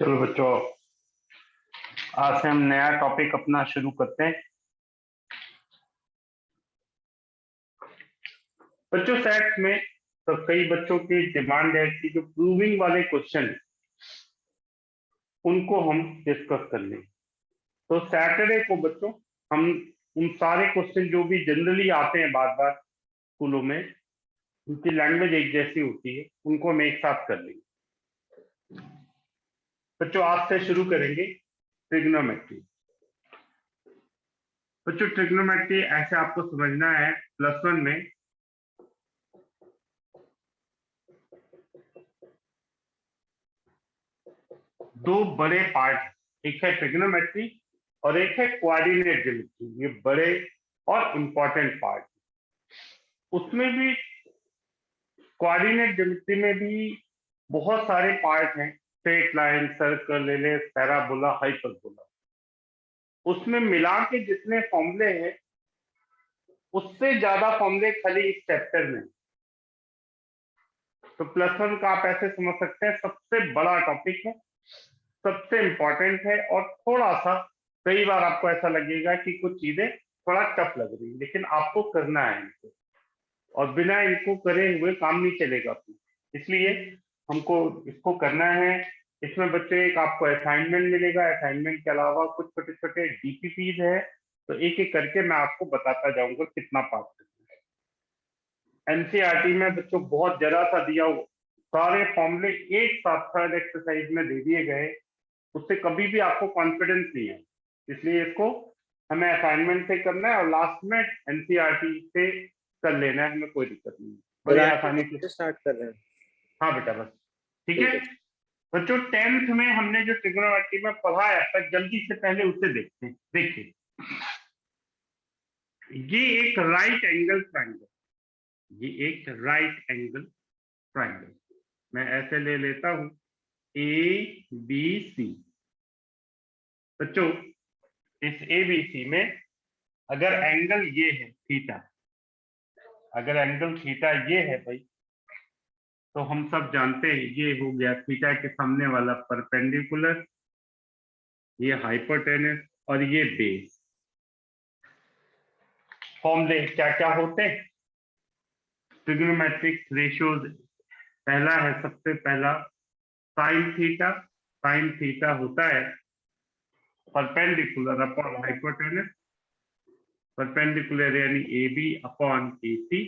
चलो बच्चों, आज से हम नया टॉपिक अपना शुरू करते हैं। बच्चों, सेट में तो कई बच्चों की डिमांड है कि जो प्रूविंग वाले क्वेश्चन उनको हम डिस्कस कर लें। तो सैटरडे को बच्चों हम उन सारे क्वेश्चन जो भी जनरली आते हैं बार बार स्कूलों में, उनकी लैंग्वेज एक जैसी होती है, उनको हम एक साथ कर लेंगे। बच्चों, आज से शुरू करेंगे ट्रिग्नोमेट्री। बच्चों, ट्रिग्नोमेट्री ऐसे आपको समझना है, +1 में दो बड़े पार्ट, एक है ट्रिग्नोमेट्री और एक है कोऑर्डिनेट ज्योमेट्री। ये बड़े और इंपॉर्टेंट पार्ट। उसमें भी कोऑर्डिनेट ज्योमेट्री में भी बहुत सारे पार्ट हैं, straight line, circle, ellipse, parabola, hyperbola. उसमें मिला के जितने फॉर्मूले हैं उससे ज्यादा फॉर्मूले खाली इस चैप्टर में। तो +1 का आप ऐसे समझ सकते हैं, सबसे बड़ा टॉपिक है, सबसे इंपॉर्टेंट है, और थोड़ा सा कई बार आपको ऐसा लगेगा कि कुछ चीजें थोड़ा टफ लग रही है, लेकिन आपको करना है इनको, और बिना इनको करे हुए काम नहीं चलेगा। इसलिए हमको इसको करना है। इसमें बच्चों एक आपको असाइनमेंट मिलेगा, असाइनमेंट के अलावा कुछ छोटे छोटे डीपीपीज है, तो एक एक करके मैं आपको बताता जाऊंगा कितना पास करना है। एनसीईआरटी में बच्चों बहुत जरा सा दिया हुआ, सारे फॉर्मूले एक साथ थर्ड एक्सरसाइज में दे दिए गए, उससे कभी भी आपको कॉन्फिडेंस नहीं है। इसलिए इसको हमें असाइनमेंट से करना है और लास्ट में एनसीईआरटी से कर लेना है, हमें कोई दिक्कत नहीं है, बड़े आसानी से स्टार्ट कर रहे हैं। हाँ बेटा, बस ठीक है। बच्चों, 10th में हमने जो ट्रिग्नोमेट्री में पढ़ा है तक, जल्दी से पहले उसे देखते हैं। देखिए, ये एक राइट एंगल ट्राइंगल, ये एक राइट एंगल ट्राइंगल, मैं ऐसे ले लेता हूं ABC। बच्चों, इस ABC में अगर एंगल ये है थीटा, अगर एंगल थीटा ये है भाई, तो हम सब जानते हैं ये हो गया थीटा के सामने वाला परपेंडिकुलर, ये हाइपोटेनस और ये बेस। फॉर्मूले क्या क्या होते हैं ट्रिग्नोमेट्रिक रेशियोज? पहला है, सबसे पहला साइन थीटा। साइन थीटा होता है परपेंडिकुलर अपॉन हाइपोटेनस, परपेंडिकुलर यानी AB अपॉन AC।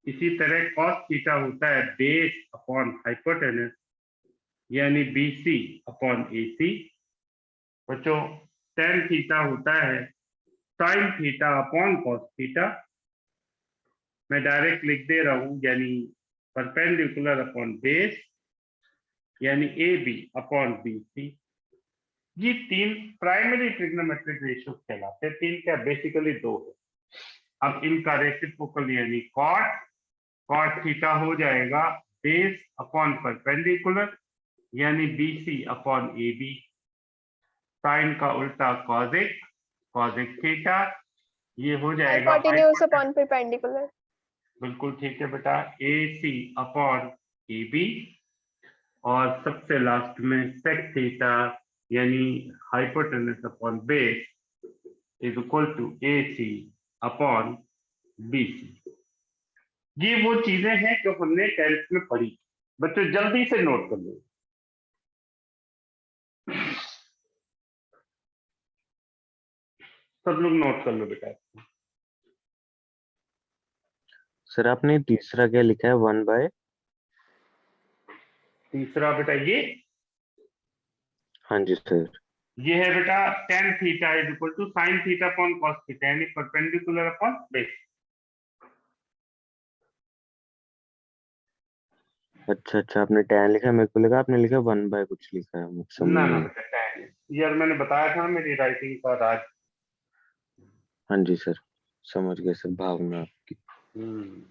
इसी तरह कॉस थीटा होता है बेस अपॉन हाइपोटेनस, यानी BC अपॉन AC। बच्चों, टेन थीटा होता है sign theta upon cos theta, मैं डायरेक्ट लिख दे रहा हूं, यानी परपेंडिकुलर अपॉन बेस, यानी AB अपॉन BC। ये तीन प्राइमरी ट्रिग्नोमेट्रिक रेशियो कहलाते हैं। तीन क्या, बेसिकली दो है। अब इनका रेसिप्रोकल यानी कॉट, कॉट थीटा हो जाएगा बेस अपॉन परपेंडिकुलर, यानी BC अपॉन AB। साइन का उल्टा कॉजिक, कॉजिक थीटा, ये हो जाएगा हाइपोटेन्यूज अपॉन परपेंडिकुलर। बिल्कुल ठीक है बेटा, AC अपॉन AB। और सबसे लास्ट में सेक थीटा, यानी hypotenuse upon base is equal to AC upon BC। ये वो चीजें हैं जो हमने 10th में पढ़ी। बच्चों, जल्दी से नोट कर लो। सब लोग नोट कर लो बेटा। सर आपने तीसरा क्या लिखा है, 1/? तीसरा बेटा ये, हाँ जी सर। ये है बेटा tan theta is equal to sine theta upon cos theta, यानी परपेंडिकुलर अपॉन बेस। अच्छा अच्छा, आपने tan लिखा, मेरे को लगा आपने लिखा 1/, कुछ लिखा है, मुझे समझ ना नहीं ना आया। बेटा, tan है यार, मैंने बताया था मेरी राइटिंग का राज। हाँ जी सर, समझ गया सर भावना आपकी। हम्म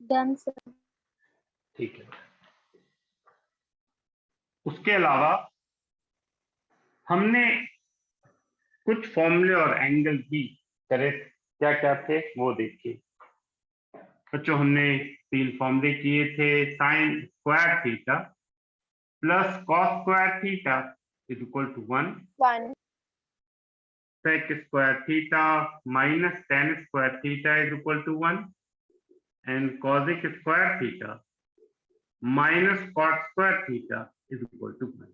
डन सर। ठीक है, उसके अलावा हमने कुछ फॉर्मूले और एंगल भी करे, क्या क्या थे वो देखिए बच्चों। हमने 3 फॉर्मूले किए थे, sine square theta plus cos square theta is equal to 1, 1 sec square theta minus tan square theta is equal to 1, and cosic square theta minus cot square theta is equal to 1.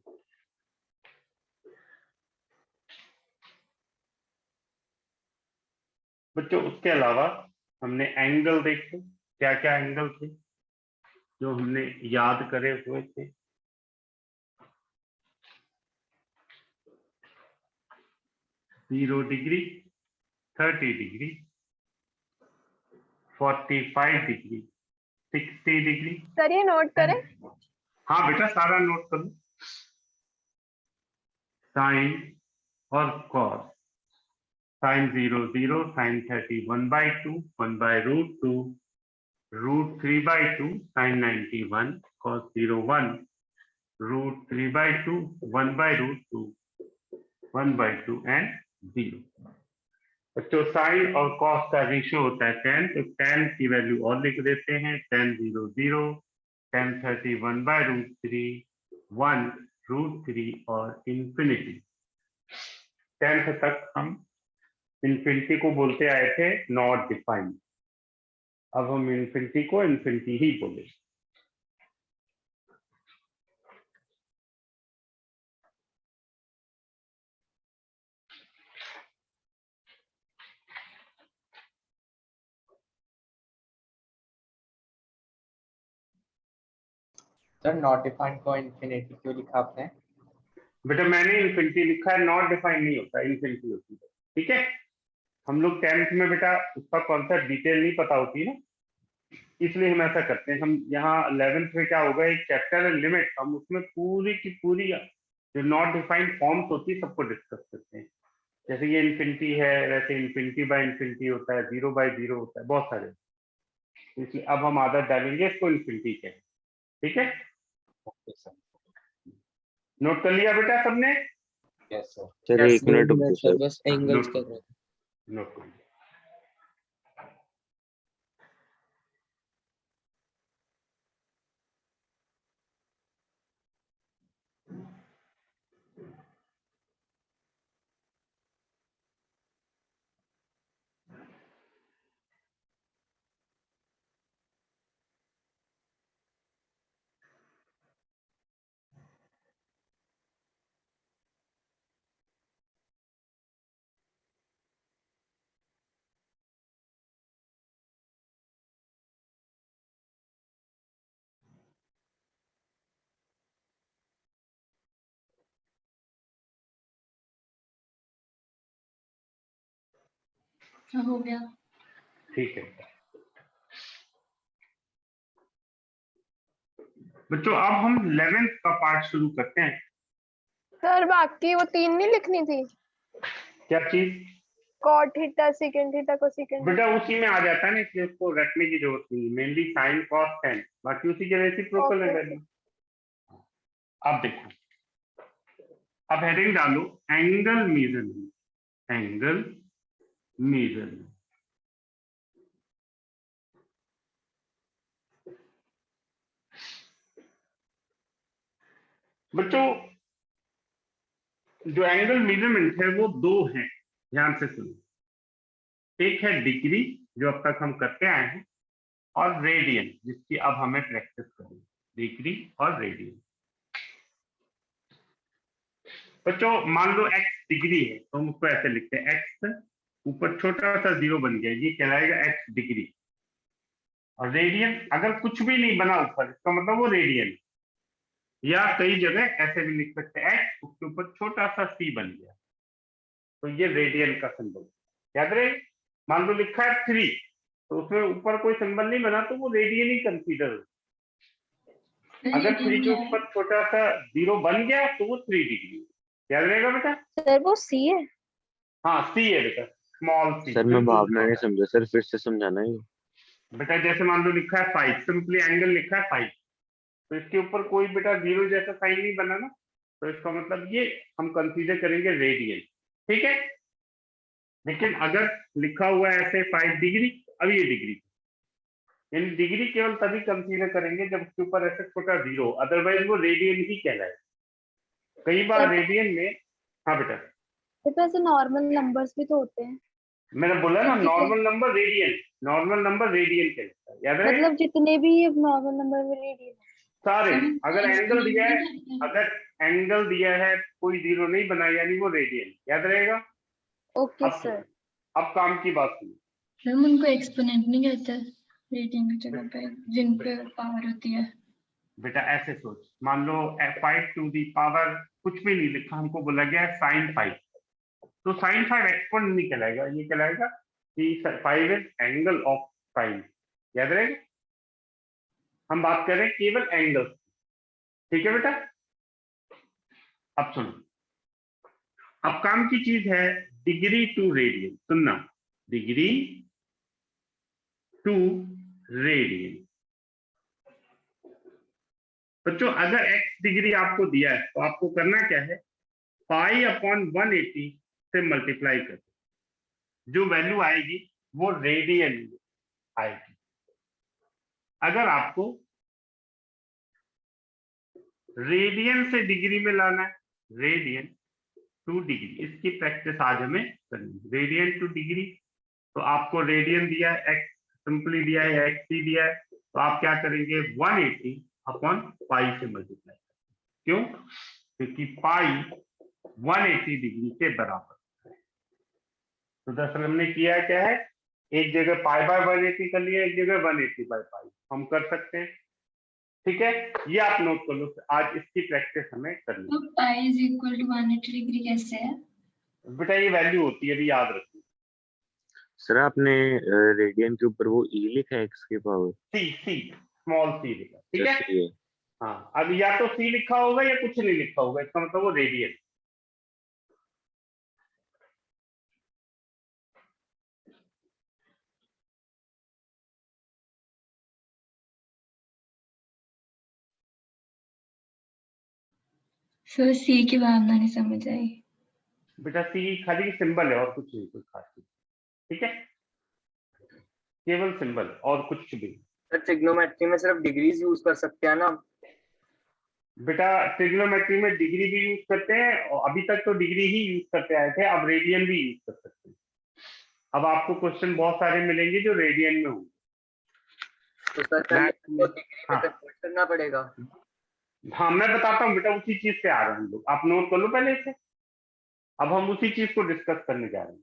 बच्चों उसके अलावा हमने angle देखे, क्या क्या angle थे जो हमने याद करे हुए थे। 0 degree, 30 degree, 45 degree, 60 degree. Sir ये नोट करें। हाँ बेटा सारा नोट करो। साइन और cos, sine 0 0, sine 30 1/2, 1/√2, √3/2, sine 91, cos 0 1, √3/2, 1/√2, 1/2 and 0। बच्चों साइन और कॉस का रेशियो होता है 10, तो 10 की वैल्यू और लिख देते हैं, 10 0 0, 10 30 1/√3, 1 √3 और इंफिनिटी। 10 तक हम इंफिनिटी को बोलते आए थे नॉट डिफाइंड, अब हम इंफिनिटी को इंफिनिटी ही बोले। सर नॉट डिफाइंड को इन्फिनिटी क्यों लिखा आपने? बेटा मैंने इंफिनिटी लिखा है, नॉट डिफाइंड नहीं होता, इंफिनिटी होती है। ठीक है, हम लोग 10th में बेटा उसका कॉन्सेप्ट डिटेल नहीं पता होती ना, इसलिए हम ऐसा करते हैं। हम यहाँ 11th में क्या होगा, एक चैप्टर है लिमिट, हम उसमें पूरी की पूरी जो नॉट डिफाइंड फॉर्म्स होती है सबको डिस्कस करते हैं। जैसे ये इन्फिनिटी है, वैसे इन्फिनिटी बाय इन्फिनिटी होता है, 0/0 होता है, बहुत सारे। इसलिए अब हम आदत डालेंगे इसको इन्फिनिटी के। ठीक है, ओके सर। नोट कर लिया बेटा सबने? Yes sir. सर एक मिनट रुको सर। बस एंगल्स कर रहे हैं। नोट कर लिया। हो गया। ठीक है बच्चों, अब हम 11th का पार्ट शुरू करते हैं। सर बाकी वो 3 नहीं लिखनी थी, क्या चीज? Cot theta, secant theta, cosecant. बेटा उसी में आ जाता है ना, इसलिए उसको रखने की जरूरत नहीं, मेनली साइन कॉस टेन, बाकी उसी के रेसिप्रोकल है वैल्यू। अब देखो, अब हेडिंग डालो एंगल मेजरमेंट, एंगल मेजरमेंट। बच्चों जो एंगल मेजरमेंट है वो 2 हैं, ध्यान से सुनो। एक है डिग्री जो अब तक हम करते आए हैं, और रेडियन जिसकी अब हमें प्रैक्टिस करनी, डिग्री और रेडियन। बच्चों मान लो x डिग्री है तो हम उसको ऐसे लिखते हैं, x ऊपर छोटा सा 0 बन गया, ये कहलाएगा x डिग्री। और रेडियन अगर कुछ भी नहीं बना ऊपर, इसका मतलब वो रेडियन। या कई जगह ऐसे भी लिख सकते हैं, x उसके ऊपर छोटा सा c बन गया, तो ये रेडियन का सिंबल, याद रहे। मान लो लिखा है 3, तो उसमें ऊपर कोई सिंबल नहीं बना तो वो रेडियन ही कंसीडर हो। अगर 3 के ऊपर छोटा सा 0 बन गया तो वो 3 डिग्री। याद रहेगा बेटा? सर वो सी है। हाँ सी है बेटा, स्मॉल सी। सर मैं भावना नहीं समझा सर, फिर से समझाना है। बेटा जैसे मान लो लिखा है 5, सिंपली एंगल लिखा है 5, तो इसके ऊपर कोई बेटा 0 जैसा साइन नहीं बना ना, तो इसका मतलब ये हम कंसीडर करेंगे रेडियन, ठीक है। लेकिन अगर लिखा हुआ है ऐसे 5 डिग्री, अब ये डिग्री, यानी डिग्री केवल तभी कंसीडर करेंगे जब उसके ऊपर ऐसे छोटा 0, अदरवाइज वो रेडियन ही कहलाएगा। कई बार रेडियन में, हाँ बेटा तो ऐसे नॉर्मल नंबर्स भी तो होते हैं। मैंने बोला ना, normal number radian, normal number radian कहलाता है, याद रहे? मतलब जितने भी नॉर्मल नंबर में रेडियन सारे, अगर एंगल दिया है, अगर एंगल दिया है कोई 0 नहीं बना, यानी वो रेडियन, याद रहेगा? Okay sir. अब काम की बात सुनो। हम उनको एक्सपोनेंट नहीं कहते रेडियन की जगह पे, जिन पे पावर होती है। बेटा ऐसे सोच, मान लो 5 टू दी पावर कुछ भी नहीं लिखा, हमको बोला गया है sin 5, तो sin 5 एक्सपोनेंट नहीं कहलाएगा, ये कहलाएगा कि 5 इज एंगल ऑफ sin। याद रहेगा? हम बात कर रहे हैं केवल एंगल, ठीक है बेटा? अब सुनो, अब काम की चीज है डिग्री टू रेडियन। सुनना, डिग्री टू रेडियन। बच्चों अगर x डिग्री आपको दिया है तो आपको करना क्या है, पाई अपॉन 180 से मल्टीप्लाई कर, जो वैल्यू आएगी वो रेडियन आएगी। अगर आपको रेडियन से डिग्री में लाना है, रेडियन टू डिग्री, इसकी प्रैक्टिस आज हमें करनी है। रेडियन टू डिग्री, तो आपको रेडियन दिया है, x सिंपली दिया है, x ही दिया है, तो आप क्या करेंगे 180 अपॉन पाई से मल्टीप्लाई। क्यों? क्योंकि पाई 180 डिग्री के बराबर है। तो दरअसल हमने किया क्या है, एक जगह पाई बाय 180 कर लिया, एक जगह 180 बाय पाई हम कर सकते हैं, ठीक है। ये आप नोट कर लो, आज इसकी प्रैक्टिस हमें करनी है। तो pi is equal to 180 degree कैसे है? बेटा ये वैल्यू होती है, अभी याद रखिए। सर आपने रेडियन के ऊपर वो ई लिखा है x की पावर? सी स्मॉल सी लिखा, ठीक है। जैसे ये हाँ, अब या तो सी लिखा होगा या कुछ नहीं लिखा होगा, इसका मतलब वो रेडियन। सर सी की भावना नहीं समझ आई। बेटा सी खाली सिंबल है और कुछ नहीं, कोई खास चीज, ठीक है, केवल सिंबल और कुछ भी। सर ट्रिग्नोमेट्री में सिर्फ डिग्रीज यूज कर सकते हैं ना? बेटा ट्रिग्नोमेट्री में डिग्री भी यूज करते हैं, और अभी तक तो डिग्री ही यूज करते आए थे, अब रेडियन भी यूज कर सकते हैं। अब आपको क्वेश्चन बहुत सारे मिलेंगे जो रेडियन में होंगे। तो सर डिग्री में कन्वर्ट करना पड़ेगा। हाँ मैं बताता हूँ बेटा, उसी चीज से आ रहे हैं हम लोग, आप नोट कर लो पहले से। अब हम उसी चीज को डिस्कस करने जा रहे हैं।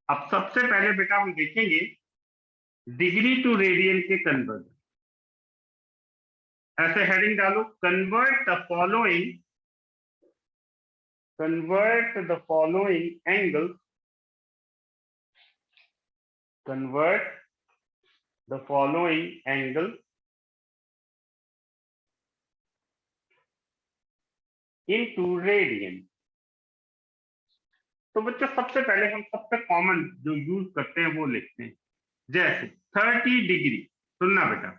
अब सबसे पहले बेटा हम देखेंगे डिग्री टू रेडियन के कन्वर्जन। ऐसे हेडिंग डालो, convert the following angle, convert the following angle into radian। तो बच्चों सबसे पहले हम सबसे कॉमन जो यूज करते हैं वो लिखते हैं, जैसे 30 डिग्री। सुनना बेटा,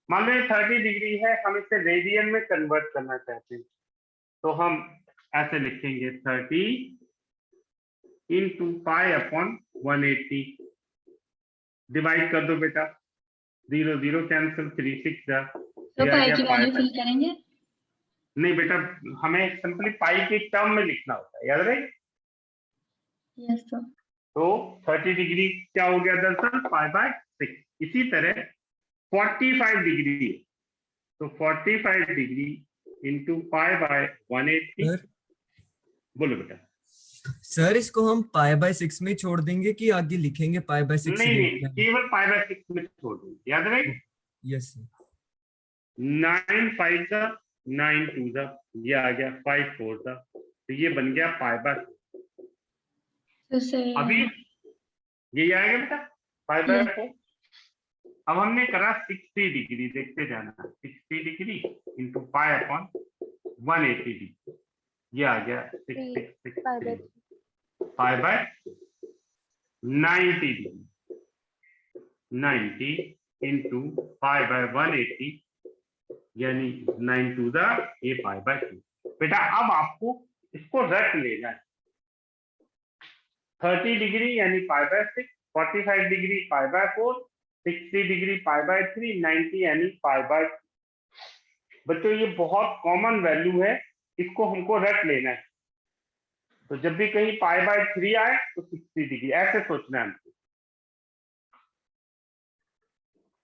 मान लो ये 30 डिग्री है, हम इसे रेडियन में कन्वर्ट करना चाहते हैं, तो हम ऐसे लिखेंगे 30 इंटू पाई अपॉन 180, डिवाइड कर दो बेटा, 0 0 कैंसिल, 3 6 जा, तो पाई की वैल्यू फिल करेंगे? नहीं बेटा, हमें सिंपली पाई के टर्म में लिखना होता है, याद रहे। Yes sir. तो 30 डिग्री क्या हो गया दरअसल, पाई बाय 6। इसी तरह 45 डिग्री है, तो 45 डिग्री इंटू पाई बाय 180। बोलो बेटा। सर इसको हम पाई बाय 6 में छोड़ देंगे कि आगे लिखेंगे पाई बाय 6? नहीं, केवल पाई बाय 6 में छोड़ देंगे, याद रहे। Yes sir. 9 5 जा 9 2 जा, ये आ गया 5 4 जा, तो ये बन गया पाई बाय। तो सर अभी ये आएगा बेटा पाई बाय Yes. 4। अब हमने करा 60 डिग्री, देखते जाना 60 degree into pi upon 180 degree, ये आ गया 6 pi by 90 degree, 90 into pi by 180, यानी 9 to the a pi by 2। बेटा अब आपको इसको रट लेना है। 30 डिग्री यानी pi by 6, 45 degree pi by 4, 60 degree pi by 3, 90 यानी पाई बाय। बच्चों ये बहुत कॉमन वैल्यू है, इसको हमको रट लेना है। तो जब भी कहीं पाई बाय 3 आए तो 60 डिग्री ऐसे सोचना है हमको।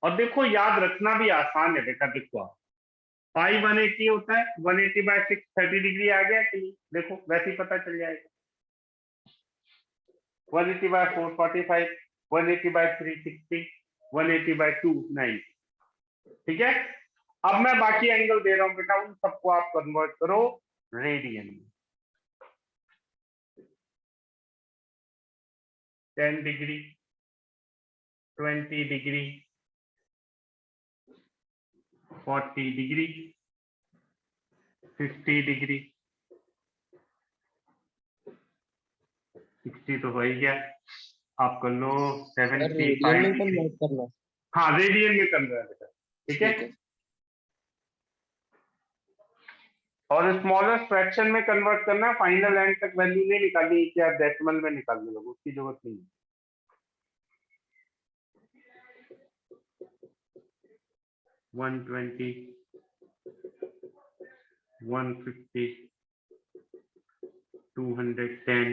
और देखो याद रखना भी आसान है बेटा, देखो आप पाई 180 होता है, 180 बाय 6 30 डिग्री आ गया कि नहीं, देखो वैसे ही पता चल जाएगा। 180 बाय 4 45, 180 बाय 3 60, 180 बाय 2 90। ठीक है, अब मैं बाकी एंगल दे रहा हूं बेटा, उन सबको आप कन्वर्ट करो रेडियन में। 10 डिग्री, 20 डिग्री, 40 डिग्री, 50 डिग्री, 60 तो हो ही गया, आप कर लो 75 डिग्री। करना। हाँ रेडियन में करना है बेटा, ठीक है। और स्मॉलेस्ट फ्रैक्शन में कन्वर्ट करना, फाइनल एंड तक वैल्यू नहीं निकालनी कि आप डेसिमल में निकालने लगो, उसकी जरूरत नहीं है। वन 150, 210,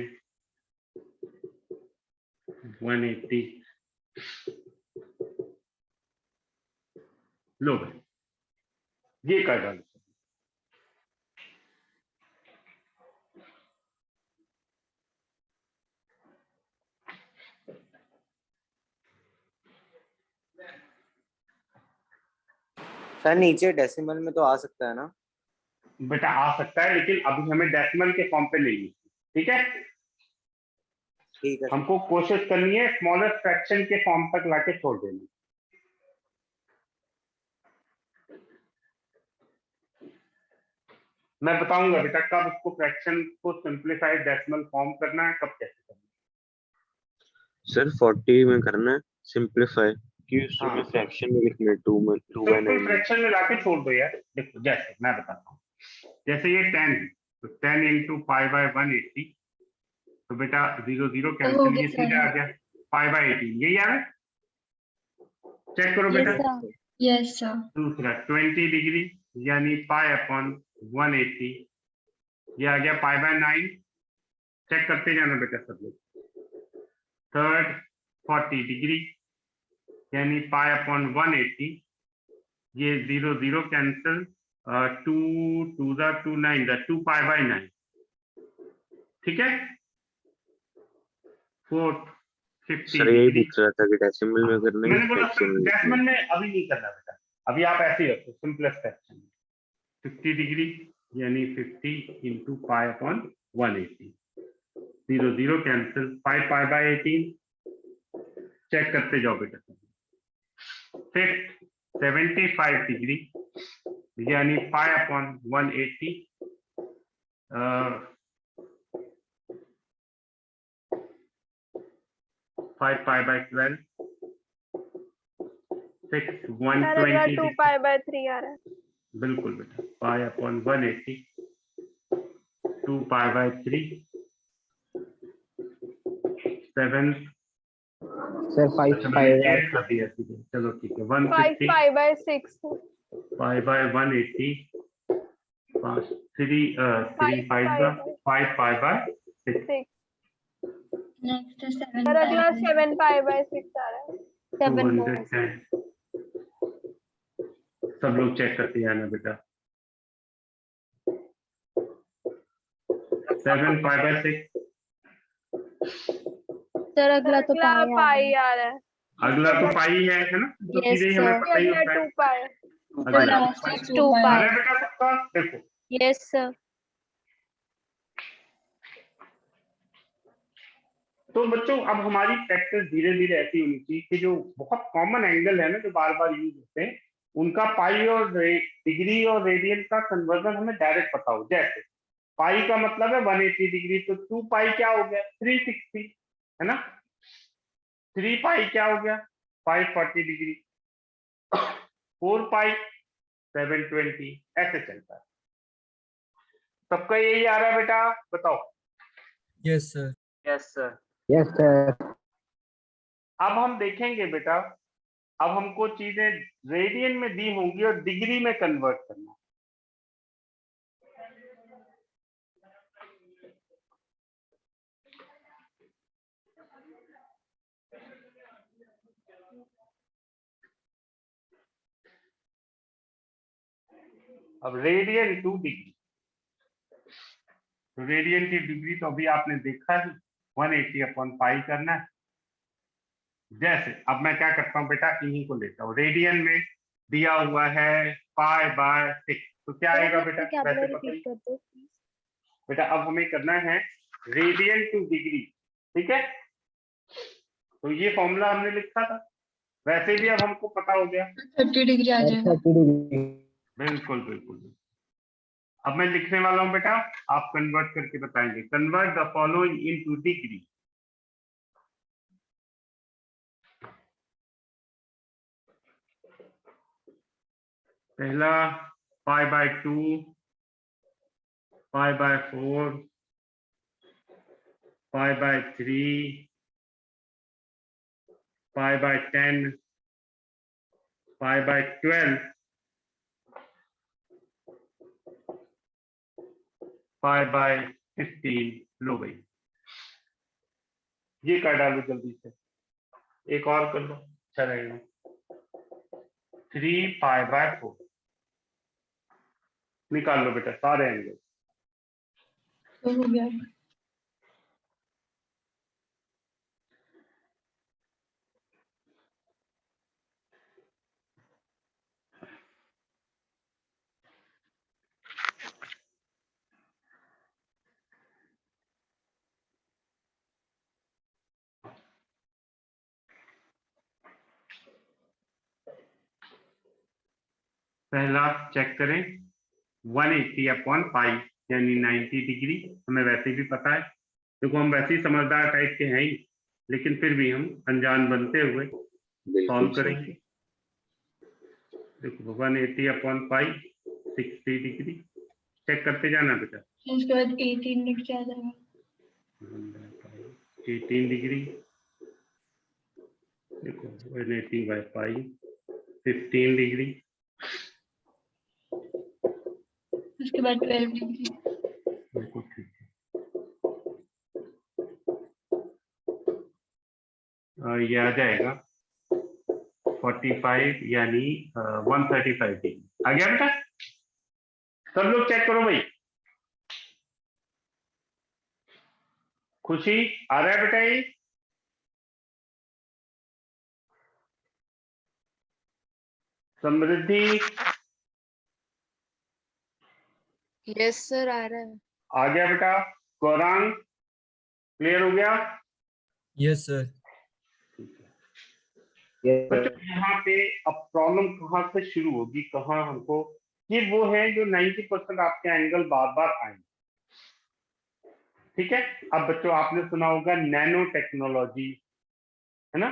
180। लो भाई ये कर डालो। सर नीचे डेसिमल में तो आ सकता है ना? बेटा आ सकता है, लेकिन अभी हमें डेसिमल के फॉर्म पे नहीं है, ठीक है। ठीक है। हमको कोशिश करनी है स्मॉलेस्ट फ्रैक्शन के फॉर्म तक लाके छोड़ देनी। मैं बताऊंगा बेटा कब उसको फ्रैक्शन को सिंप्लीफाइड डेसिमल फॉर्म करना है, कब कैसे करना सर 40 में करना है सिंपलीफाई, कि उसमें हाँ। फ्रैक्शन में लिखना है 2 में 2 बाय सिंपल 9 में। फ्रैक्शन में लाके छोड़ दो यार। देखो जैसे मैं बताता हूँ, जैसे ये 10 है तो 10 इंटू पाई बाय 180, तो बेटा 0 0 हो कैंसिल, गया ये सीधे आ सर। गया पाई बाय 18, यही आ रहा है। चेक करो Yes, बेटा। sir. Yes sir. दूसरा 20 डिग्री यानी पाई अपॉन 180, ये आ गया पाई बाय 9। चेक करते जाना बेटा सब लोग। थर्ड 40 डिग्री यानी पाई अपॉन 180, ये 0 0 कैंसिल, 2 2 जा 2 9 जा 2 पाई बाय 9, ठीक है। फोर्थ 50 सर यही डिग्री। पूछ रहा था कि डेसिमल में करना है मैंने बोला फ्रैक्शन में लिखना डेसिमल है। में अभी नहीं करना बेटा, अभी आप ऐसे ही रखो सिंपलेस्ट फ्रैक्शन। 50 डिग्री यानी 50 into pi upon 180, 0 0 cancel, pi pi by 18। Check करते जाओ बेटा। फिफ्थ 75 डिग्री यानी pi upon 180, 5 pi by 12, 6 120 2 pi by 3 आ रहा है। बिल्कुल बेटा, pi upon 180, 2 pi by 3, 7 sir 5 अच्छा पाई मैंने 8 कर दिया सीधे, चलो ठीक है। 150 pi by 6 pi by 180, 3 5 5 pi bye 6, Next is 7 sir अगला by 7 पाई बाय 6 आ रहा है। 210। सब लोग चेक करते जाना बेटा। 7 पाई बाय 6, सर अगला तो पाई आ रहा है। अगला तो पाई है ना, तो Yes, सीधे ही हमें sir. पता ही होता है। 2 pi. अगला last is 2 आ pi. रहा है बेटा सबका, देखो Yes, sir. तो बच्चों अब हमारी प्रैक्टिस धीरे धीरे ऐसी होनी चाहिए कि जो बहुत कॉमन एंगल है ना जो बार बार यूज होते हैं उनका पाई और डिग्री और रेडियन का कन्वर्जन हमें डायरेक्ट पता हो। जैसे पाई का मतलब है 180 डिग्री, तो 2 पाई क्या हो गया 360, है ना। 3 पाई क्या हो गया 540 डिग्री, 4 पाई 720, ऐसे चलता है। सबका यही आ रहा है बेटा, बताओ। Yes sir. Yes sir. Yes, sir. अब हम देखेंगे बेटा, अब हमको चीजें रेडियन में दी होंगी और डिग्री में कन्वर्ट करना। अब रेडियन टू डिग्री, तो रेडियन की डिग्री तो अभी आपने देखा ही 180 अपॉन पाई करना है। जैसे अब मैं क्या करता हूँ बेटा, इन्हीं को लेता हूँ। रेडियन में दिया हुआ है पाई बाय 6, तो क्या आएगा बेटा, वैसे पता ही कर दो please. बेटा। अब हमें करना है रेडियन टू डिग्री, ठीक है। तो ये फॉर्मूला हमने लिखा था, वैसे भी अब हमको पता हो गया। 30 डिग्री आ जाएगा। बिल्कुल बिल्कुल। अब मैं लिखने वाला हूं बेटा, आप कन्वर्ट करके बताएंगे। Convert the following into degree. पहला pi by 2, pi by 4, pi by 3, pi by 10, pi by 12, pi by 15। लो भाई, ये कर डालो जल्दी से, एक और कर लो, अच्छा रहेगा। 3 पाई बाय 4 निकाल लो बेटा सारे एंगल। तो हो गया। पहला चेक करें 180 अपॉन पाई यानी 90 डिग्री, हमें वैसे भी पता है। देखो हम वैसे ही समझदार टाइप के हैं ही, लेकिन फिर भी हम अनजान बनते हुए सॉल्व करेंगे। देखो 180 अपॉन पाई 60 डिग्री, चेक करते जाना बेटा। उसके बाद 18 नीचे आ जाएगा। 18 डिग्री, देखो 180 बाय पाई 15 डिग्री, उसके बाद 12 डिग्री। बिल्कुल ठीक है। ये आ जाएगा 45 यानी 135 डिग्री आ गया बेटा। सब लोग चेक करो भाई, खुशी आ रहा है बेटा ये। समृद्धि Yes, sir. आ रहा है. आ गया बेटा। गौरांग क्लियर हो गया। Yes sir. Yes, sir. बच्चों यहाँ पे अब प्रॉब्लम कहाँ से शुरू होगी, कहाँ हमको, ये वो है जो 90% आपके एंगल बार बार आए, ठीक है। अब बच्चों आपने सुना होगा नैनो टेक्नोलॉजी, है ना।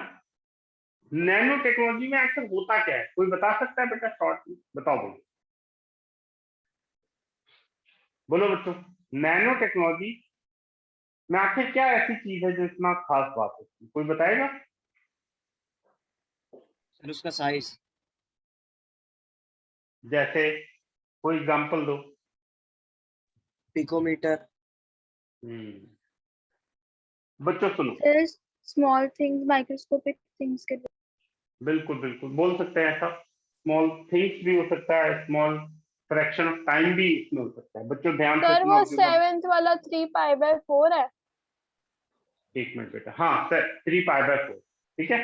नैनो टेक्नोलॉजी में आखिर होता क्या है, कोई बता सकता है बेटा, शॉर्ट में बताओ भाई, बोलो बच्चों। नैनो टेक्नोलॉजी में आखिर क्या ऐसी चीज है जो इतना खास बात है, कोई बताएगा। सर उसका साइज। जैसे कोई एग्जांपल दो। पिकोमीटर। बच्चों सुनो, Sir, small things, microscopic things के. बिल्कुल बिल्कुल बोल सकते हैं ऐसा। स्मॉल थिंग्स भी हो सकता है, स्मॉल फ्रैक्शन ऑफ टाइम भी इसमें हो सकता है। बच्चों ध्यान से Sir, सुनो वो अपनी बात। 7th वाला 3 pi by 4 है. एक मिनट बेटा, हाँ सर 3 पाई बाय 4, ठीक है।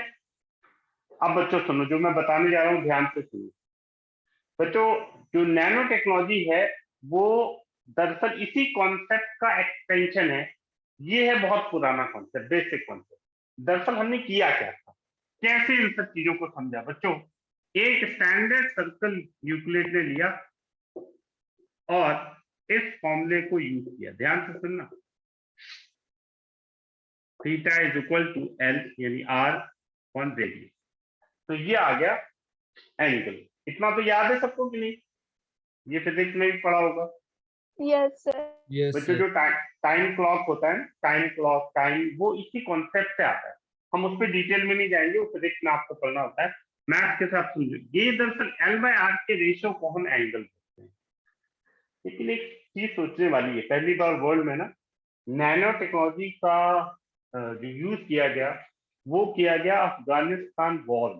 अब बच्चों सुनो, जो मैं बताने जा रहा हूँ ध्यान से सुनो बच्चों। जो नैनो टेक्नोलॉजी है वो दरअसल इसी कॉन्सेप्ट का एक्सटेंशन है। ये है बहुत पुराना कॉन्सेप्ट, बेसिक कॉन्सेप्ट। दरअसल हमने किया क्या था, कैसे इन सब चीजों को समझा बच्चों। एक स्टैंडर्ड सर्कल यूक्लिड ने लिया और इस फॉर्मूले को यूज किया। ध्यान से सुनना, theta is equal to L यानी आर ऑन रेडियस। तो ये आ गया एंगल। इतना तो याद है सबको कि नहीं? ये फिजिक्स में भी पढ़ा होगा Yes, sir. Yes, बच्चों। sir. जो टाइम क्लॉक होता है, टाइम क्लॉक, टाइम, वो इसी कॉन्सेप्ट से आता है। हम उस पर डिटेल में नहीं जाएंगे, वो फिजिक्स में आपको पढ़ना होता है। मैथ के साथ समझो, ये दरअसल एल बाय आर के रेशियो को हम एंगल बोलते हैं। लेकिन एक चीज सोचने वाली है, पहली बार वर्ल्ड में ना नैनो टेक्नोलॉजी का जो यूज किया गया वो किया गया अफगानिस्तान वॉर।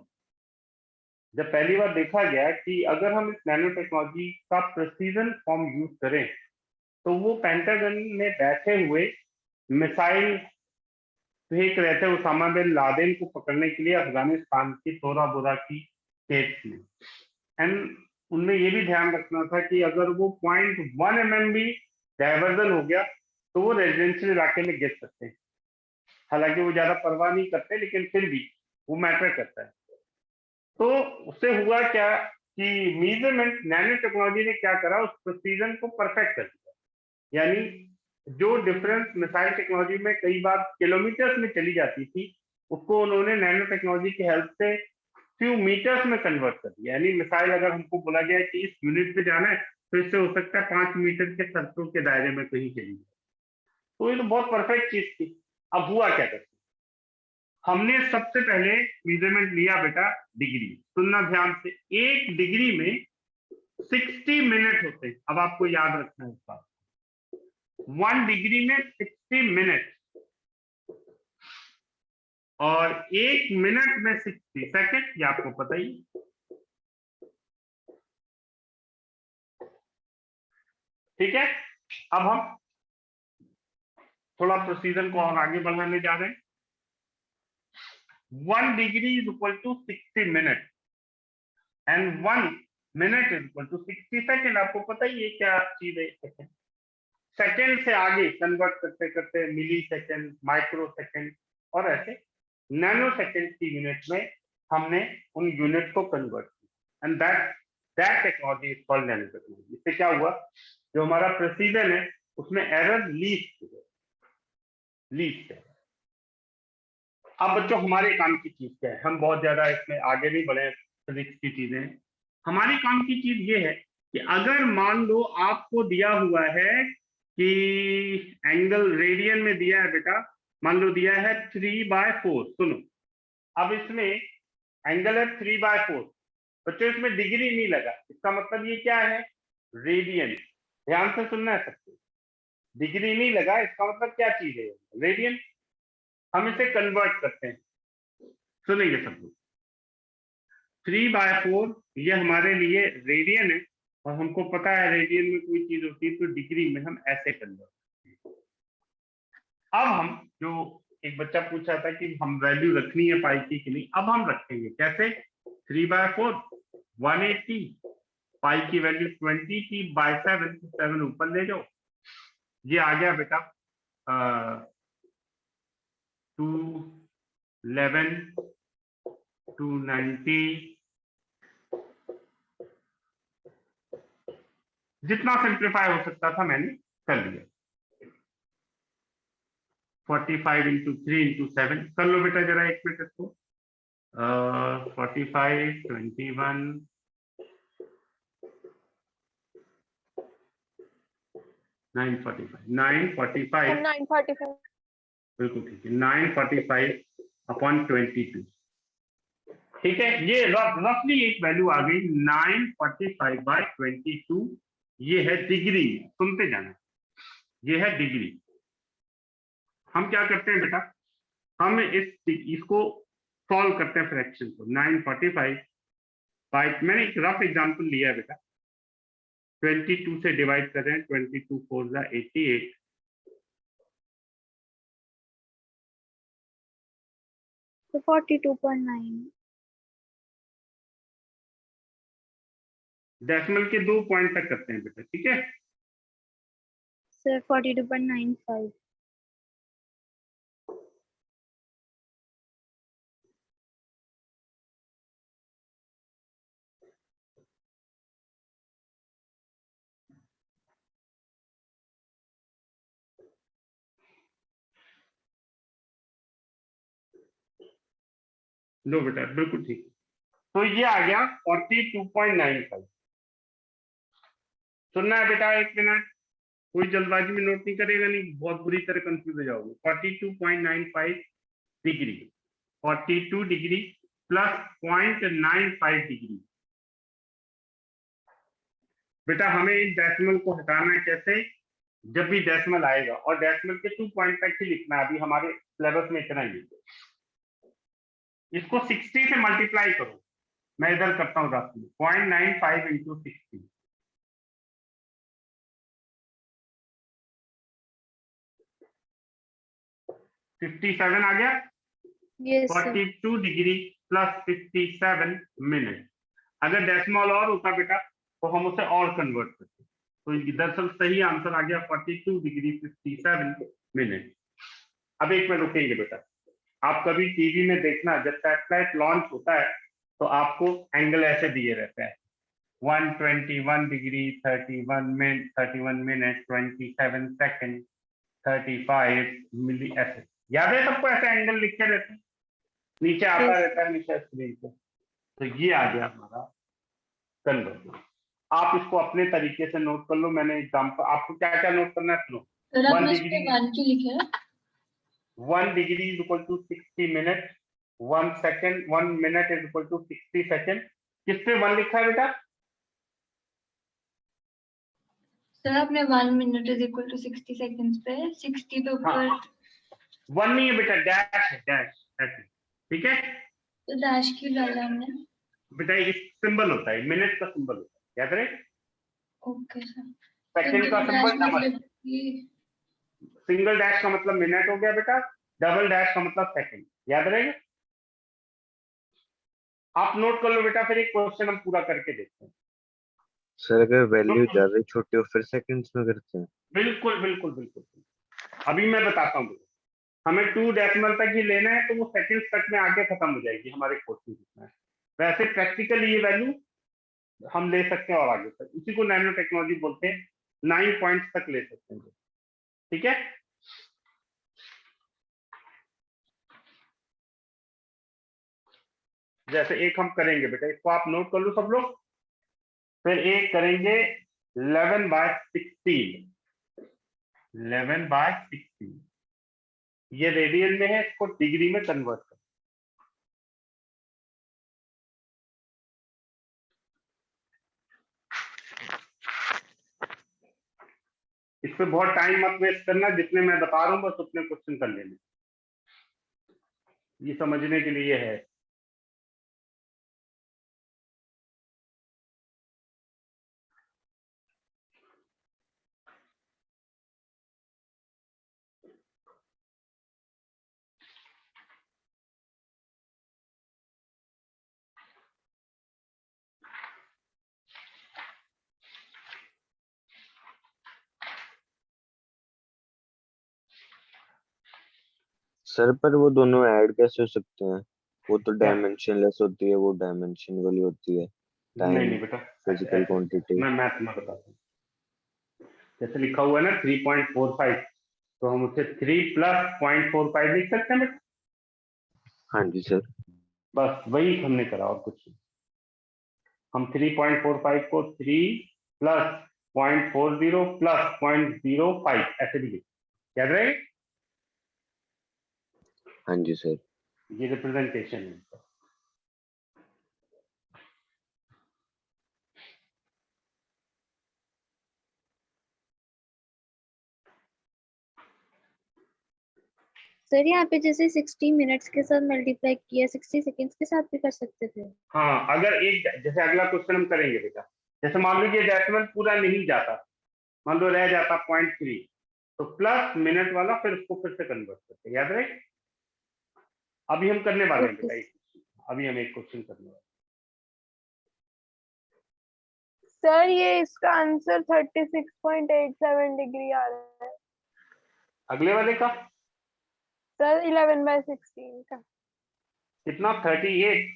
जब पहली बार देखा गया कि अगर हम इस नैनो टेक्नोलॉजी का प्रिसीजन फॉर्म यूज करें तो वो पेंटागन में बैठे हुए मिसाइल फेंक रहे थे उसामा बिन लादेन को पकड़ने के लिए अफगानिस्तान की तोरा बोरा की स्टेट्स में। एंड उनमें ये भी ध्यान रखना था कि अगर वो 0.1 mm भी डाइवर्जन हो गया तो वो रेजिडेंशियल इलाके में गिर सकते हैं। हालांकि वो ज्यादा परवाह नहीं करते, लेकिन फिर भी वो मैटर करता है। तो उससे हुआ क्या कि मेजरमेंट नैनो टेक्नोलॉजी ने क्या करा, उस प्रोसीजन को परफेक्ट कर दिया। यानी जो डिफरेंस मिसाइल टेक्नोलॉजी में कई बार किलोमीटर्स में चली जाती थी, उसको उन्होंने नैनो टेक्नोलॉजी की हेल्प से फ्यू मीटर्स में कन्वर्ट कर दिया। यानी मिसाइल अगर हमको बोला गया कि इस यूनिट पे जाना है तो इससे हो सकता है 5 मीटर के सर्कल के दायरे में कहीं चली जाए। तो ये तो बहुत परफेक्ट चीज थी। अब हुआ क्या करते, हमने सबसे पहले मेजरमेंट लिया बेटा डिग्री। सुनना ध्यान से, 1 डिग्री में 60 मिनट होते हैं। अब आपको याद रखना है इस बात, 1 डिग्री में 60 मिनट, और 1 मिनट में 60 सेकेंड, ये आपको पता ही। ठीक है, अब हम थोड़ा प्रोसीजर को और आगे बढ़ाने जा रहे हैं। 1 degree is equal to 60 minute and 1 minute is equal to 60 second. आपको पता ही है क्या चीज है सेकेंड। सेकेंड से आगे कन्वर्ट करते करते मिली सेकेंड, माइक्रो सेकेंड और ऐसे नैनो सेकेंड की यूनिट में हमने उन यूनिट को कन्वर्ट किया। And that technology is called nano technology. इससे क्या हुआ, जो हमारा प्रिसीजन है उसमें एरर लीस्ट है। अब बच्चों हमारे काम की चीज क्या है, हम बहुत ज्यादा इसमें आगे नहीं बढ़े, फिजिक्स की चीजें। हमारे काम की चीज ये है कि अगर मान लो आपको दिया हुआ है कि एंगल रेडियन में दिया है बेटा, मान लो दिया है 3/4। सुनो, अब इसमें एंगल है 3/4 बच्चों, इसमें डिग्री नहीं लगा। इसका मतलब ये क्या है, रेडियन। ध्यान से सुनना है सबको, डिग्री नहीं लगा इसका मतलब क्या चीज है, रेडियन। हम इसे कन्वर्ट करते हैं, सुनेंगे सब लोग। 3/4 ये हमारे लिए रेडियन है, और हमको पता है रेडियन में कोई चीज होती है तो डिग्री में हम ऐसे कन्वर्ट करते हैं। अब हम, जो एक बच्चा पूछा था कि हम वैल्यू रखनी है पाई की कि नहीं, अब हम रखेंगे। कैसे, 3/4 180, पाई की वैल्यू 20 की बाय 7, 7 ऊपर ले जाओ, ये आ गया बेटा 211 290। जितना सिंप्लीफाई हो सकता था मैंने कर दिया। 45 इंटू 3 इंटू 7 कर लो बेटा जरा, एक मिनट इसको। 45 21 945 945 9:45. बिल्कुल ठीक है, 945/22। ठीक है, ये रफली एक वैल्यू आ गई 945/22। ये है डिग्री, सुनते जाना, ये है डिग्री। हम क्या करते हैं बेटा, हम इसको सॉल्व करते हैं फ्रैक्शन को। 945 मैंने एक रफ एग्जांपल लिया है बेटा, 22 से डिवाइड कर रहे हैं, 22 4 88, So 42.9. डेसिमल के 2 पॉइंट तक करते हैं बेटा, ठीक है। सर 42.95। लो बेटा, बिल्कुल ठीक। तो ये आ गया 42.95। सुनना है बेटा, 1 मिनट, कोई जल्दबाजी में नोट नहीं करेगा, नहीं बहुत बुरी तरह कंफ्यूज हो जाओगे। 42.95 डिग्री, 42 डिग्री प्लस 0.95 डिग्री। बेटा हमें इस डेसिमल को हटाना है कैसे? जब भी डेसिमल आएगा, और डेसिमल के 2 पॉइंट तक ही लिखना है, अभी हमारे सिलेबस में इतना ही है। इसको 60 से मल्टीप्लाई करो, मैं इधर करता हूँ रास्ते में। 0.95 इंटू 60, 57 आ गया। Yes sir. 42 degree plus 57 minute. अगर डेसिमल और होता बेटा तो हम उसे और कन्वर्ट करते। तो दरअसल सही आंसर आ गया 42 डिग्री 57 मिनट। अब एक मिनट रुकेंगे बेटा, आप कभी टीवी में देखना, जब सैटेलाइट लॉन्च होता है तो आपको एंगल ऐसे दिए रहते हैं, 121 डिग्री 31 मिनट 27 सेकंड 35 मिली, ऐसे याद है सबको? ऐसे एंगल लिखे रहते हैं, नीचे आता Yes. रहता है नीचे स्क्रीन पे। तो ये आ गया हमारा कन्वर्जन। आप इसको अपने तरीके से नोट कर लो। मैंने एग्जांपल, आपको क्या क्या नोट करना है सुनो। सर 1 आपने डिग्री, इसमें 1 क्यों लिखा है? 1 degree is equal to 60 minute, 1 second, 1 minute is equal to 60 second. किस पे 1 लिखा है बेटा? सर आपने 1 minute is equal to 60 seconds पे 60 पे ऊपर। हाँ, 1 नहीं है बेटा, डैश है, डैश ऐसे, ठीक है। तो डैश क्यों डाला हमने? बेटा ये सिंबल होता है, मिनट का सिंबल होता है, याद रहे। Okay sir. सेकंड का डैश सिंबल डबल, मतलब कि सिंगल डैश का मतलब मिनट हो गया बेटा, डबल डैश का मतलब सेकंड, याद रहेगा। आप नोट कर लो बेटा, फिर एक क्वेश्चन हम पूरा करके देखते हैं। सर अगर वैल्यू ज्यादा छोटी हो फिर सेकंड्स में करते हैं? बिल्कुल बिल्कुल बिल्कुल। अभी मैं बताता हूँ, हमें 2 डेसिमल तक ही लेना है तो वो सेकंड्स तक में आगे खत्म हो जाएगी हमारे क्वेश्चन में। वैसे प्रैक्टिकली ये वैल्यू हम ले सकते हैं और आगे तक, इसी को नैनो टेक्नोलॉजी बोलते हैं। 9 पॉइंट्स तक ले सकते हैं, ठीक है। जैसे एक हम करेंगे बेटा, इसको आप नोट कर लो सब लोग। फिर एक करेंगे 11/16, 11/16, ये रेडियन में है, इसको डिग्री में कन्वर्ट कर। इस पे बहुत टाइम मत वेस्ट करना, जितने मैं बता रहा हूँ बस उतने क्वेश्चन कर लेने, ये समझने के लिए है। सर पर वो दोनों ऐड कैसे हो सकते हैं? वो तो क्या? डायमेंशनलेस होती है, वो डायमेंशन वाली होती है। नहीं टाइम, नहीं बेटा, फिजिकल क्वांटिटी। मैं तुम्हें बताता हूँ। जैसे लिखा हुआ है ना 3.45, तो हम उसे 3 प्लस 0.45 लिख सकते हैं बेटा। हाँ जी सर। बस वही हमने करा और कुछ नहीं। हम 3.45 को 3 प्लस 0.40 प्लस 0.05 ऐसे भी लिखते, याद रहे। हाँ जी सर। ये रिप्रेजेंटेशन है। सर यहाँ पे जैसे 60 मिनट्स के साथ मल्टीप्लाई किया, 60 सेकेंड्स के साथ भी कर सकते थे। हाँ, अगर एक, जैसे अगला क्वेश्चन हम करेंगे बेटा, जैसे मान लीजिए डेसिमल पूरा नहीं जाता, मान लो रह जाता 0.3, तो प्लस मिनट वाला फिर उसको फिर से कन्वर्ट करते, याद रहे। अभी हम करने वाले हैं बेटा एक, अभी हम एक क्वेश्चन करने वाले सर ये इसका आंसर 36.87 डिग्री आ रहा है अगले वाले का सर 11/16 का कितना 38?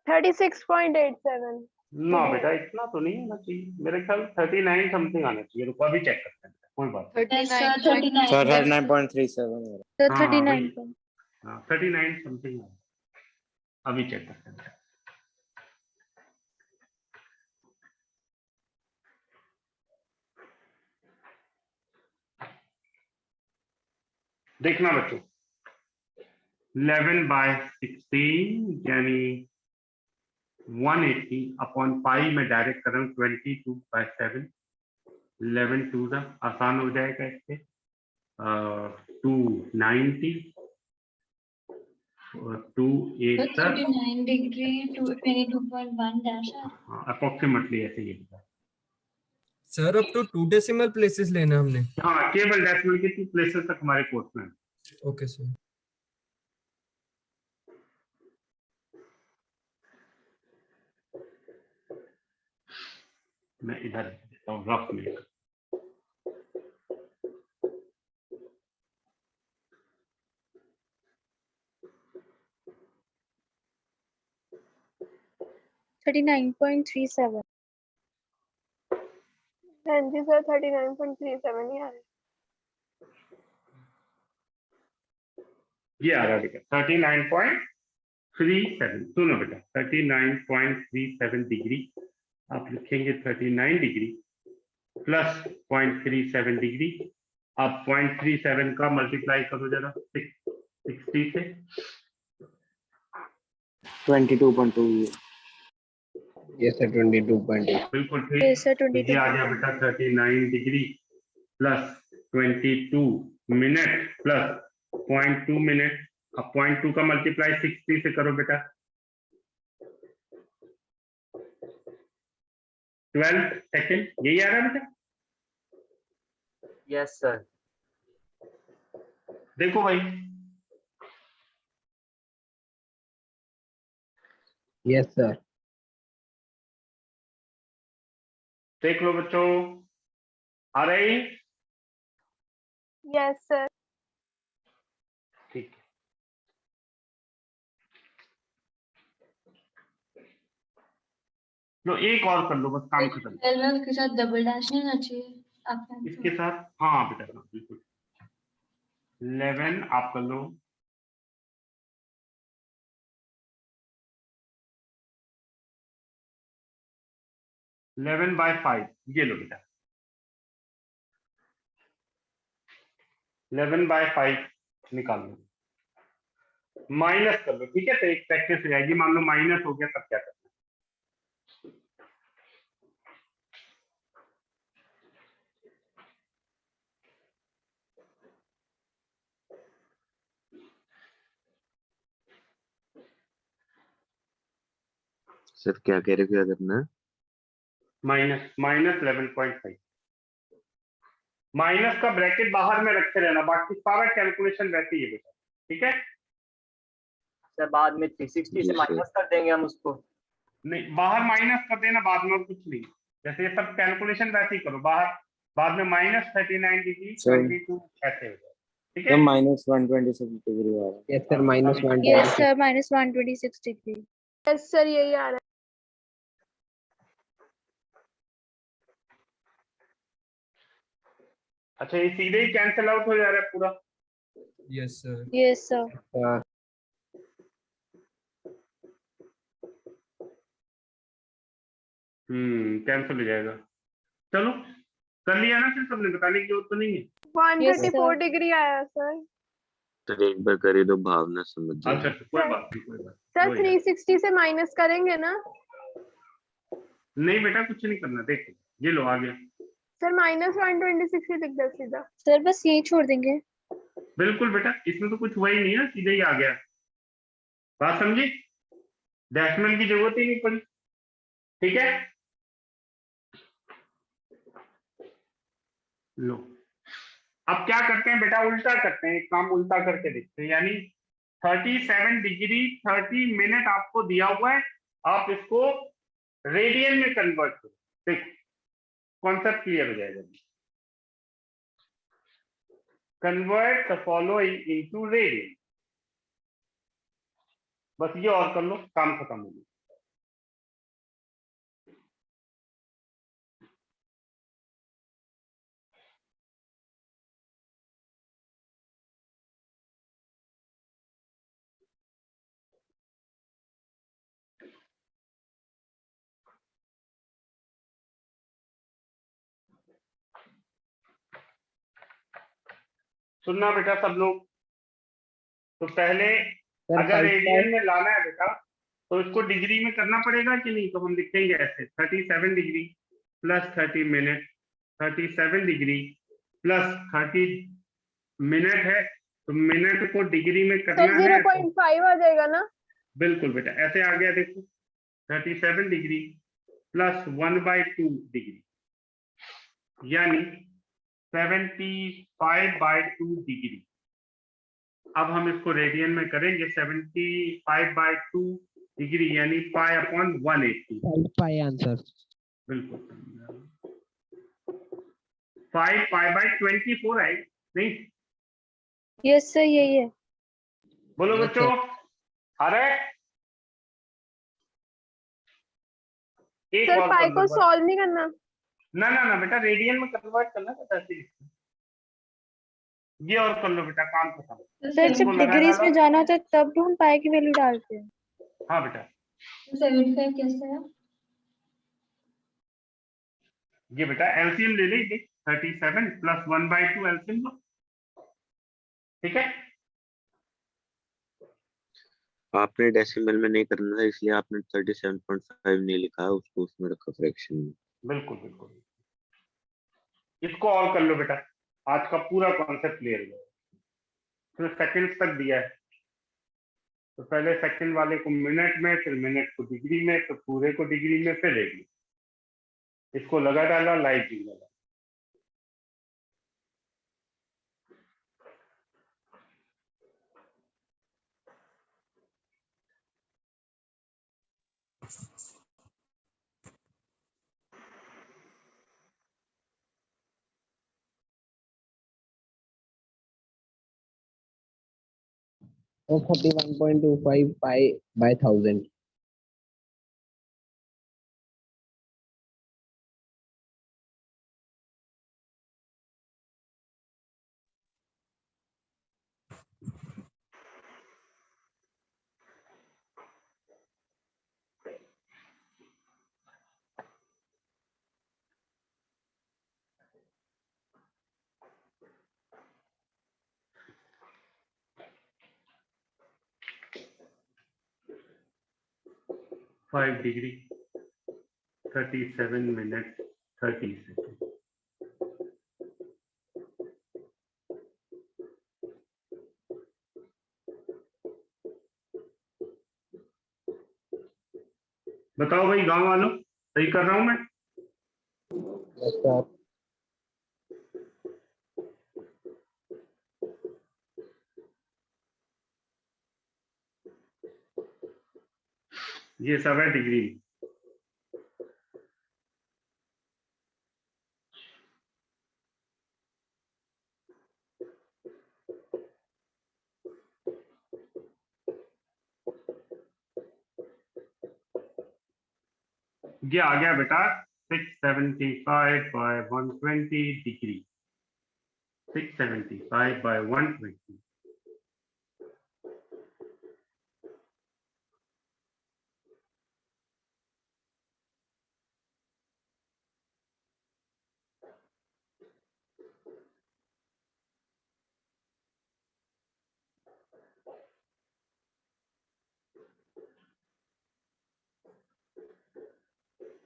36.87 ना बेटा इतना तो नहीं होना चाहिए, मेरे ख्याल 39 समथिंग आना चाहिए। रुको अभी चेक करते हैं, कोई बात नहीं। Yes, sir, 39. सर 39.37 हो रहा तो हाँ, 39 वही। हाँ 39 समथिंग, अभी चेक करते हैं। देखना बच्चों 11/16 यानी 180 अपॉन पाई में डायरेक्ट कर रहा हूँ 22/7। 11 2 आसान हो जाएगा इससे। 290 और 2 So 8 39 degree to 22.1 dash है। अप्रोक्सीमेटली ऐसे ही होगा। सर अब तो 2 डेसिमल प्लेसेस लेना हमने। हाँ केवल डेसिमल के 2 प्लेसेस तक हमारे कोर्स में है। Okay sir. मैं इधर देता हूँ रफ में।39.37। हाँ जी सर 39.37 ही आ रहा है ये आ रहा है बेटा 39.37। सुनो बेटा 39.37 डिग्री आप लिखेंगे 39 डिग्री प्लस 0.37 डिग्री। आप 0.37 का मल्टीप्लाई करो जरा 60 से। 22.2 Yes, sir, 22.8. बिल्कुल ठीक। Yes, sir, ये आ 22. गया बेटा 39 degree plus 22 minute plus 0.2 minute. अब 0.2 का मल्टीप्लाई 60 से करो बेटा 12 सेकेंड। यही आ रहा है बेटा? Yes, sir. देखो भाई Yes, sir. देख लो बच्चों आ रही। यस सर ठीक है लो एक और कर लो बस काम खत्म। 12 के साथ डबल डैश नहीं होना चाहिए आपका इसके आंसर। साथ हाँ बेटा हाँ, बिल्कुल 11 आप कर लो। बाय 5 ये लो बेटा 11/5 निकाल लो माइनस कर लो। ठीक है तो एक प्रैक्टिस हो जाएगी। मान लो माइनस हो गया तब क्या करना सर क्या कह रहे हो, क्या करना है? माइनस 11.5। माइनस का ब्रैकेट बाहर में रखे रहना, बाकी सारा कैलकुलेशन वैसे ही है बेटा। ठीक है सर बाद में 360 से जी, माइनस कर देंगे हम उसको। नहीं बाहर माइनस कर देना बाद में और कुछ नहीं। जैसे ये सब कैलकुलेशन वैसे ही करो बाहर बाद में -39 डिग्री सर। 22 ऐसे हो जाए। ठीक तो है -126 डिग्री आ रहा है। Yes, sir, -1. Yes, sir, -126 degree. Yes sir यही आ रहा है अच्छा ये सीधे ही कैंसिल आउट हो जा रहा है पूरा। Yes sir. Yes, sir. Cancel हो जाएगा। चलो कर लिया ना फिर सबने, बताने की जरूरत तो नहीं है। 134 डिग्री आया सर तो एक बार करी तो भावना समझ अच्छा जाए। अच्छा, कोई बात नहीं कोई बात सर नहीं। वही है। 360 से माइनस करेंगे ना नहीं बेटा कुछ नहीं करना। देखो ये लो आ गया। सर -126 ही लिख दो सीधा Sir, बस यही छोड़ देंगे। बिल्कुल बेटा इसमें तो कुछ हुआ ही नहीं है, सीधे ही आ गया। बात समझी? डेसिमल की जरूरत ही नहीं पड़ी। ठीक है लो अब क्या करते हैं बेटा, उल्टा करते हैं। एक काम उल्टा करके देखते हैं। यानी 37 डिग्री 30 मिनट आपको दिया हुआ है, आप इसको रेडियन में कन्वर्ट करो। देखो कॉन्सेप्ट क्लियर हो जाएगा। Convert the following into radian, बस ये और कर लो, काम खत्म हो गया। सुनना बेटा सब लोग, तो पहले अगर रेडियन में लाना है बेटा तो इसको डिग्री में करना पड़ेगा कि नहीं, तो हम लिखेंगे ऐसे 37 degree plus 30 minute, 37 degree plus 30 minute है, तो मिनट को डिग्री में सर करना है। 0.5 आ जाएगा ना? बिल्कुल बेटा, ऐसे आ गया देखो 37 डिग्री प्लस 1/2 डिग्री यानी 75/2 डिग्री। अब हम इसको रेडियन में करेंगे, 75/2 डिग्री यानी π/180। पाई आंसर बिल्कुल 5 π/24 है नहीं? यस सर यही है। बोलो Yes, बच्चों, अरे एक सर और पाई कर को लो। सॉल्व नहीं करना? ना ना ना बेटा, रेडियन में कन्वर्ट करना है, ऐसे लिखना। ये और कर लो बेटा, काम खत्म। सर जब इसको लगा डिग्रीज डालो। में जाना होता है तब हम पाई की वैल्यू डालते हैं। हाँ बेटा, 75 कैसे है? ये बेटा एलसीएम ले लीजिए, 37 प्लस 1/2 एलसीएम लो, ठीक है। आपने डेसिमल में नहीं करना था, इसलिए आपने 37.5 नहीं लिखा, उसको उसमें रखा फ्रैक्शन में। बिल्कुल बिल्कुल, इसको और कर लो बेटा, आज का पूरा कॉन्सेप्ट क्लियर हो जाएगा। तो सेकंड्स तक दिया है, तो पहले सेकंड वाले को मिनट में, फिर मिनट को डिग्री में, फिर पूरे को डिग्री में, फिर रेडियन। इसको लगा डाला, लाइव भी लगा। और 31.25 pi by 1000। Five degree 37 minute 30 second. बताओ भाई गांव वालों, सही कर रहा हूं मैं? ये सब है डिग्री। ये आ गया बेटा 675/120 डिग्री, 675/120।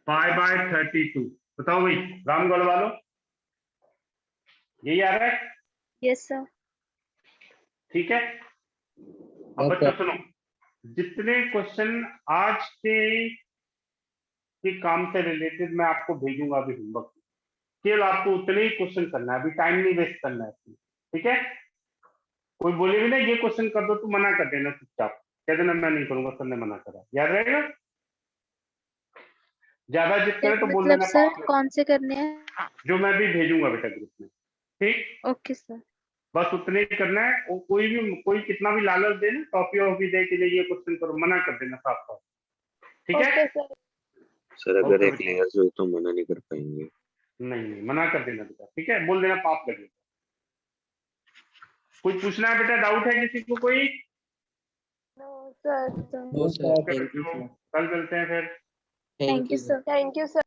π/32। बताओ भाई रामगढ़ वालों, यही आ रहा है? Yes sir. ठीक है। अब बच्चों सुनो, जितने क्वेश्चन आज के काम से रिलेटेड मैं आपको भेजूंगा अभी होमवर्क, केवल आपको उतने ही क्वेश्चन करना है, अभी टाइम नहीं वेस्ट करना है, ठीक है। कोई बोलेगी ना ये क्वेश्चन कर दो, तो मना कर देना चुपचाप, कह देना मैं नहीं करूंगा, सर ने मना करा, याद रहेगा। ज्यादा जिद करे तो बोल मतलब देना सर पाप लगे। कौन से करने हैं? जो मैं भी भेजूंगा बेटा ग्रुप में, ठीक। Okay sir. बस उतने ही करना है। और कोई कितना भी लालच दे ना टॉपी वॉपी दे के लिए ये क्वेश्चन करो, मना कर देना साफ साफ, ठीक है। Okay sir. सर अगर ओके एक बेटा। लेयर्स हो तो मना नहीं कर पाएंगे। नहीं मना कर देना बेटा, ठीक है, बोल देना पाप लगेगा। कुछ पूछना है बेटा, डाउट है किसी को कोई? No sir. No, sir. Okay Thank you, बच्चों, sir. कल चलते हैं फिर। Thank you sir. Thank you sir.